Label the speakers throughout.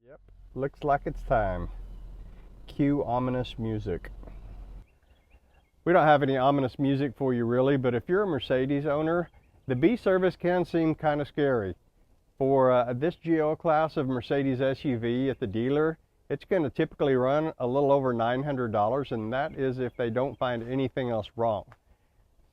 Speaker 1: Yep, looks like it's time. Cue ominous music. We don't have any ominous music for you really, but if you're a Mercedes owner, the B service can seem kind of scary. For this GL class of Mercedes SUV at the dealer, it's going to typically run a little over $900, and that is if they don't find anything else wrong.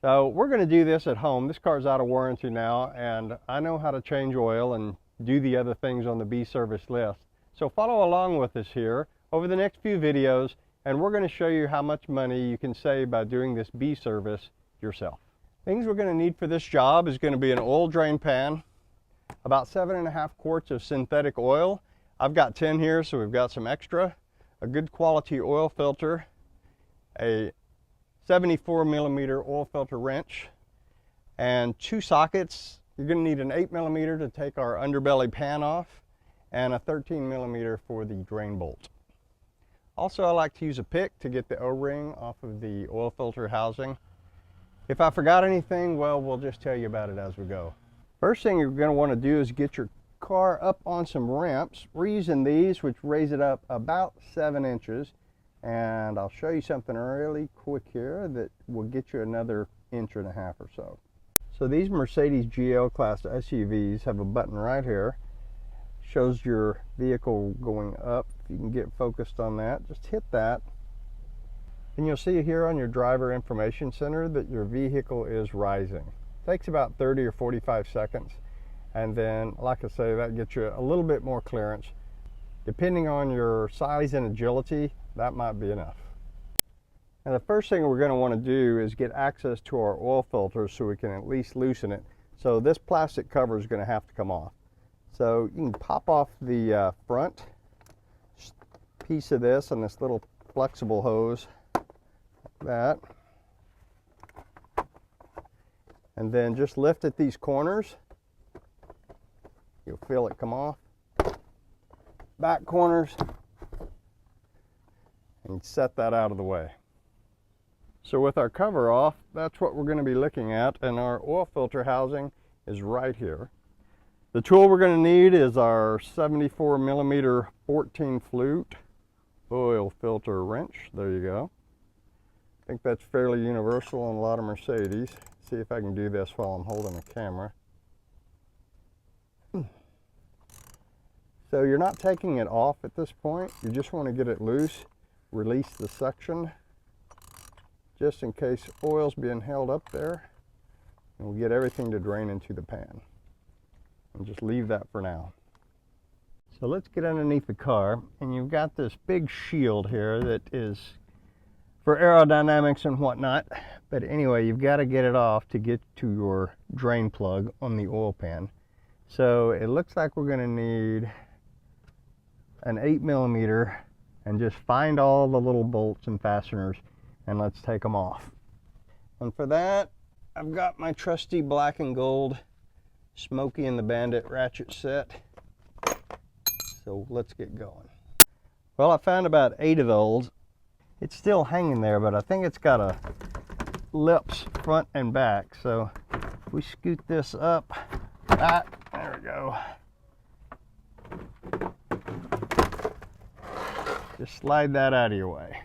Speaker 1: So we're going to do this at home. This car's out of warranty now, and I know how to change oil and do the other things on the B service list. So follow along with us here over the next few videos, and we're going to show you how much money you can save by doing this B service yourself. Things we're going to need for this job is going to be an oil drain pan, about 7.5 quarts of synthetic oil. I've got 10 here, so we've got some extra, a good quality oil filter, a 74mm oil filter wrench, and 2 sockets. You're going to need an 8mm to take our underbelly pan off, and a 13mm for the drain bolt. Also, I like to use a pick to get the O-ring off of the oil filter housing. If I forgot anything, well, we'll just tell you about it as we go. First thing you're going to want to do is get your car up on some ramps. We're using these, which raise it up about 7 inches. And I'll show you something really quick here that will get you another 1.5 inches or so. So these Mercedes GL class SUVs have a button right here. Shows your vehicle going up. If you can get focused on that, just hit that. And you'll see here on your driver information center that your vehicle is rising. It takes about 30 or 45 seconds. And then, like I say, that gets you a little bit more clearance. Depending on your size and agility, that might be enough. And the first thing we're going to want to do is get access to our oil filter so we can at least loosen it. So this plastic cover is going to have to come off. So you can pop off the front piece of this and this little flexible hose, like that. And then just lift at these corners. You'll feel it come off. Back corners. And set that out of the way. So with our cover off, that's what we're going to be looking at, and our oil filter housing is right here. The tool we're going to need is our 74mm 14 flute oil filter wrench. There you go. I think that's fairly universal on a lot of Mercedes. See if I can do this while I'm holding the camera. So you're not taking it off at this point. You just want to get it loose, release the suction, just in case oil's being held up there, and we'll get everything to drain into the pan. And just leave that for now. So let's get underneath the car, and you've got this big shield here that is for aerodynamics and whatnot. But anyway, you've got to get it off to get to your drain plug on the oil pan. So it looks like we're going to need an 8mm, and just find all the little bolts and fasteners, and let's take them off. And for that, I've got my trusty black and gold Smokey and the Bandit ratchet set. So let's get going. Well, I found about 8 of those. It's still hanging there, but I think it's got a lips front and back. So if we scoot this up, there we go. Just slide that out of your way.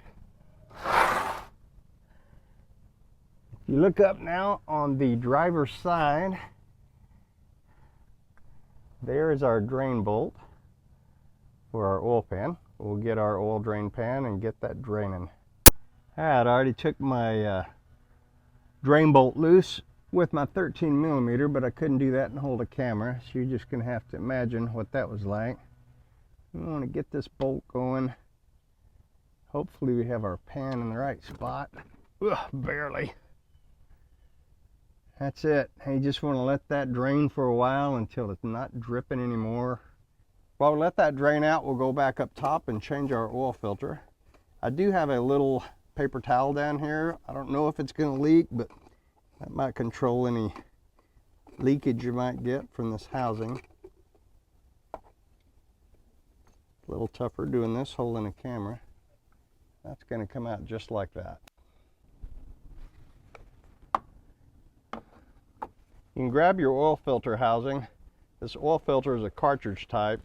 Speaker 1: If you look up now on the driver's side, there is our drain bolt for our oil pan. We'll get our oil drain pan and get that draining. I already took my drain bolt loose with my 13mm, but I couldn't do that and hold a camera, so you're just going to have to imagine what that was like. We want to get this bolt going. Hopefully we have our pan in the right spot. Ugh, barely. That's it. You just want to let that drain for a while until it's not dripping anymore. While we let that drain out, we'll go back up top and change our oil filter. I do have a little paper towel down here. I don't know if it's going to leak, but that might control any leakage you might get from this housing. A little tougher doing this holding a camera. That's going to come out just like that. You can grab your oil filter housing. This oil filter is a cartridge type,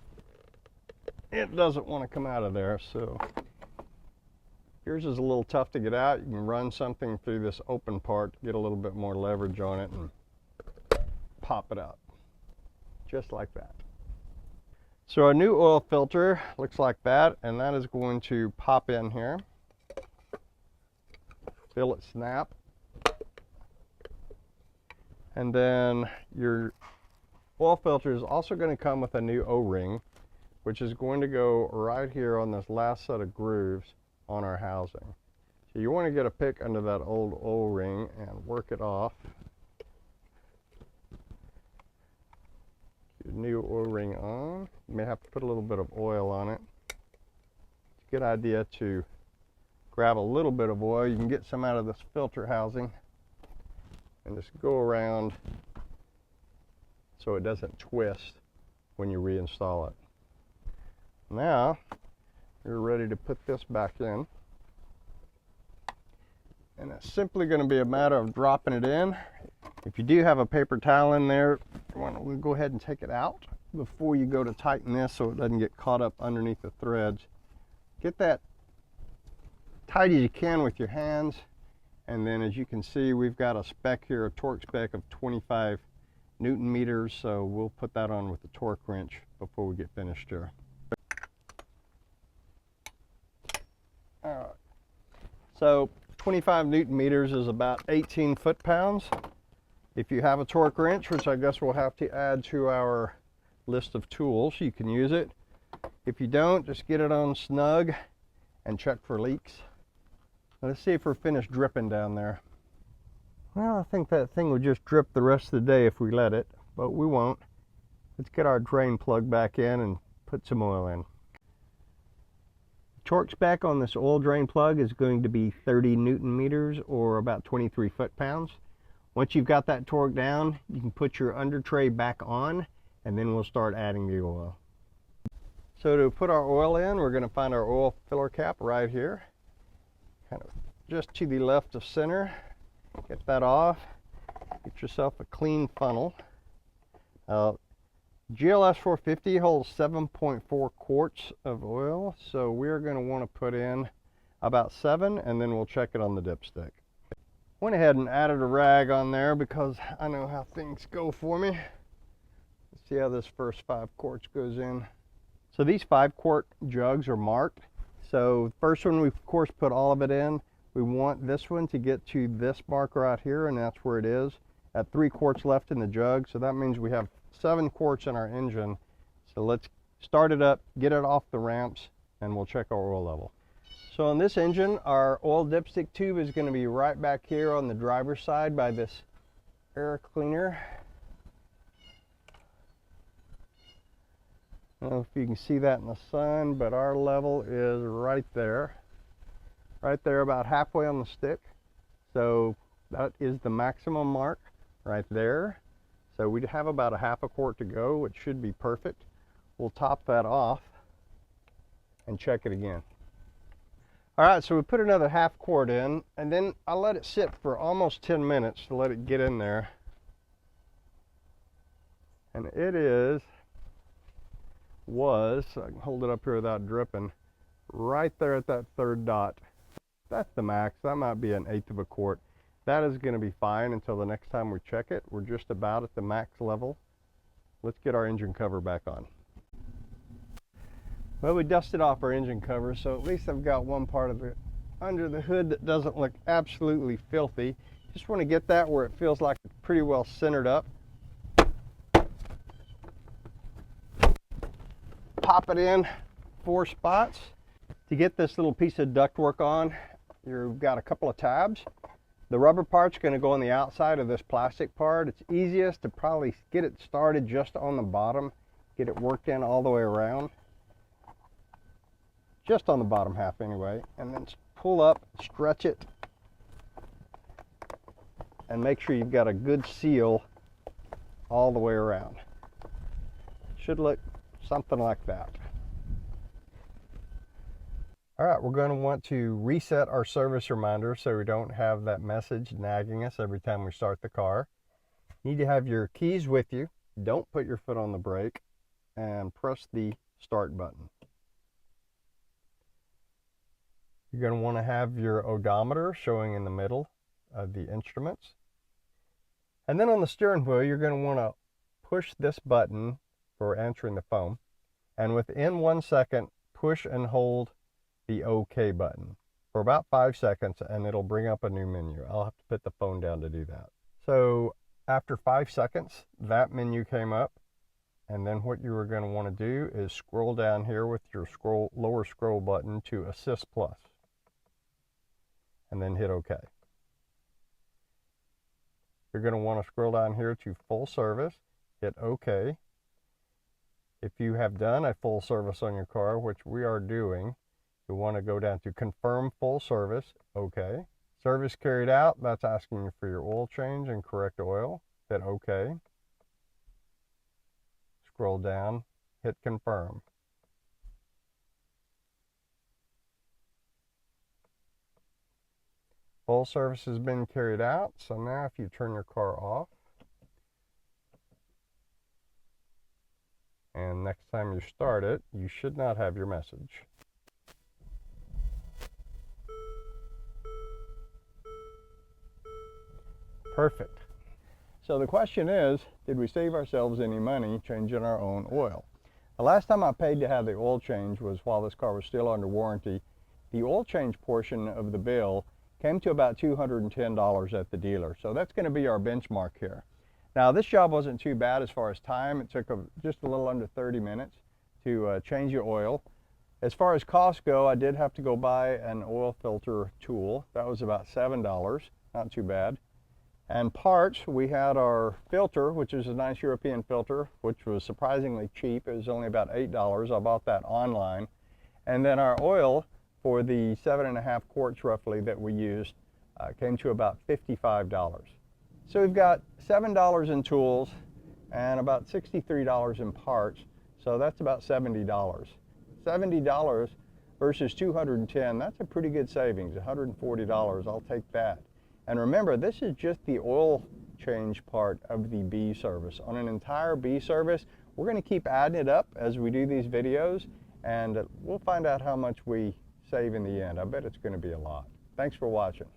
Speaker 1: it doesn't want to come out of there. So yours is a little tough to get out. You can run something through this open part to get a little bit more leverage on it and pop it out, just like that. So our new oil filter looks like that, and that is going to pop in here. Feel it snap. And then your oil filter is also going to come with a new O-ring, which is going to go right here on this last set of grooves on our housing. So you want to get a pick under that old O-ring and work it off. Your new O-ring on. You may have to put a little bit of oil on it. It's a good idea to grab a little bit of oil. You can get some out of this filter housing and just go around so it doesn't twist when you reinstall it. Now you're ready to put this back in, and it's simply going to be a matter of dropping it in. If you do have a paper towel in there, why don't we go ahead and take it out before you go to tighten this so it doesn't get caught up underneath the threads. Get that tight as you can with your hands, and then as you can see, we've got a spec here, a torque spec of 25 Newton meters, so we'll put that on with the torque wrench before we get finished here. All right, so 25 Newton meters is about 18 foot-pounds. If you have a torque wrench, which I guess we'll have to add to our list of tools, you can use it. If you don't, just get it on snug and check for leaks. Let's see if we're finished dripping down there. Well, I think that thing would just drip the rest of the day if we let it, but we won't. Let's get our drain plug back in and put some oil in. Torque spec on this oil drain plug is going to be 30 Newton meters, or about 23 foot-pounds. Once you've got that torque down, you can put your under tray back on, and then we'll start adding the oil. So to put our oil in, we're going to find our oil filler cap right here, kind of just to the left of center. Get that off. Get yourself a clean funnel. GLS 450 holds 7.4 quarts of oil, so we're going to want to put in about 7, and then we'll check it on the dipstick. Went ahead and added a rag on there because I know how things go for me. Let's see how this first 5 quarts goes in. So these 5 quart jugs are marked. So first one, we of course put all of it in. We want this one to get to this mark right here, and that's where it is at 3 quarts left in the jug. So that means we have 7 quarts in our engine. So let's start it up, get it off the ramps, and we'll check our oil level. So on this engine, our oil dipstick tube is going to be right back here on the driver's side by this air cleaner. I don't know if you can see that in the sun, but our level is right there about halfway on the stick. So that is the maximum mark right there. So we'd have about a half a quart to go, which should be perfect. We'll top that off and check it again. All right, so we put another half quart in, and then I let it sit for almost 10 minutes to let it get in there. And it was, so I can hold it up here without dripping, right there at that 3rd dot. That's the max. That might be an 1/8 of a quart. That is going to be fine until the next time we check it. We're just about at the max level. Let's get our engine cover back on. Well, we dusted off our engine cover, so at least I've got one part of it under the hood that doesn't look absolutely filthy. Just want to get that where it feels like it's pretty well centered up. Pop it in 4 spots. To get this little piece of ductwork on, you've got a couple of tabs. The rubber part's going to go on the outside of this plastic part. It's easiest to probably get it started just on the bottom, get it worked in all the way around. Just on the bottom half anyway, and then pull up, stretch it, and make sure you've got a good seal all the way around. Should look something like that. All right, we're going to want to reset our service reminder so we don't have that message nagging us every time we start the car. You need to have your keys with you. Don't put your foot on the brake, and press the start button. You're going to want to have your odometer showing in the middle of the instruments. And then on the steering wheel, you're going to want to push this button for answering the phone. And within 1 second, push and hold the OK button for about 5 seconds, and it'll bring up a new menu. I'll have to put the phone down to do that. So after 5 seconds, that menu came up. And then what you are going to want to do is scroll down here with your lower scroll button to Assist Plus. And then hit OK. You're going to want to scroll down here to Full Service, hit OK. If you have done a full service on your car, which we are doing, you want to go down to Confirm Full Service, OK. Service carried out, that's asking you for your oil change and correct oil, hit OK. Scroll down, hit Confirm. Full service has been carried out, so now if you turn your car off, and next time you start it, you should not have your message. Perfect. So the question is, did we save ourselves any money changing our own oil? The last time I paid to have the oil change was while this car was still under warranty. The oil change portion of the bill came to about $210 at the dealer. So that's going to be our benchmark here. Now this job wasn't too bad as far as time. It took just a little under 30 minutes to change your oil. As far as costs go, I did have to go buy an oil filter tool. That was about $7, not too bad. And parts, we had our filter, which is a nice European filter, which was surprisingly cheap. It was only about $8. I bought that online. And then our oil for the 7.5 quarts roughly that we used came to about $55. So we've got $7 in tools and about $63 in parts. So that's about $70. $70 versus $210, that's a pretty good savings, $140, I'll take that. And remember, this is just the oil change part of the B service. On an entire B service, we're going to keep adding it up as we do these videos, and we'll find out how much we save in the end. I bet it's going to be a lot. Thanks for watching.